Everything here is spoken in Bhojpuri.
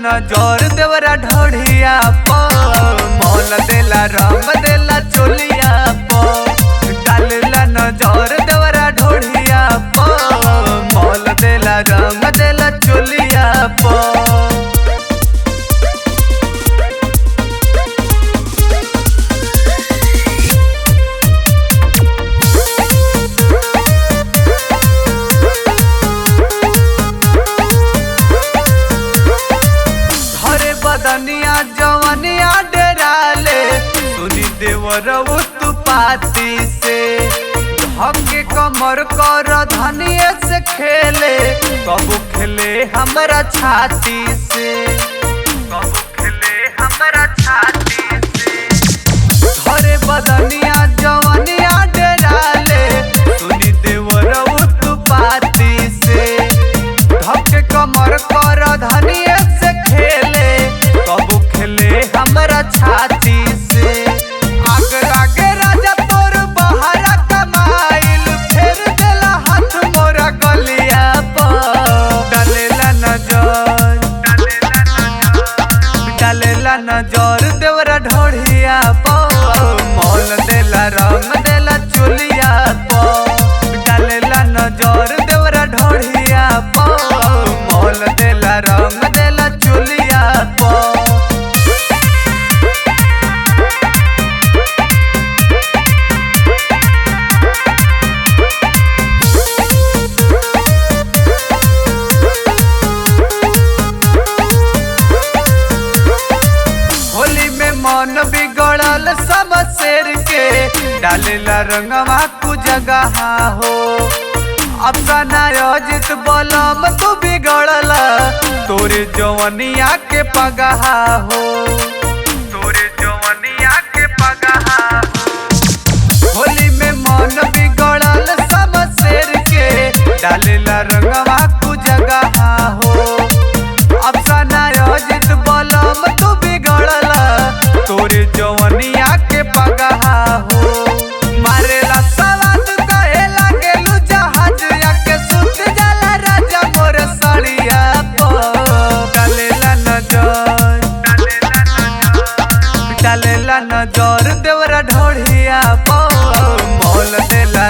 नजर देवरा ढोढ़िया पर मौल देला रंग देला चोलिया पर डालेला नजर देवरा ढोढ़िया पर मौल देला रंग देला चोलिया पर। बदनिया जवनिया डराले सुनी देवर उत्पाती से धके कमर कर धनिया से खेले कबू खेले हमरा छाती से कबू खेले हमरा छाती से। घरे बदनिया जवनिया डराले सुनी देवर उत्पाती से धके कमर कर धनिया से खेले कबू खेले हमरा छाती से। आग लागे राजा तोर बहारा कमाइल फेर देला हाथ मोरा गलिया पर डालेला नजर देवरा ढोढ़िया पर मौल देला रंग देला चोलिया पर डालेला नजर देवरा ढोढ़िया पर मौल देला रंग देला चोलिया पर। मन बिगड़ल सब शेर के डालेला रंगवा कु जगह हो अफसाना अजित बलम तू बिगड़ला तोरे जवनिया के पगह हो तोरे जवनिया के पगह हो। होली में मन बिगड़ल सब शेर के डालेला रंगवा कु जगह हो अफसाना अजित बलम तू बिगड़ला तोरे जवनिया के पगह हो। मारेला सवाद कहेला गेलू जहाज के सुत जाला राजा मोर सड़िया पर डालेला नजर देवरा ढोढ़िया पर मौल देला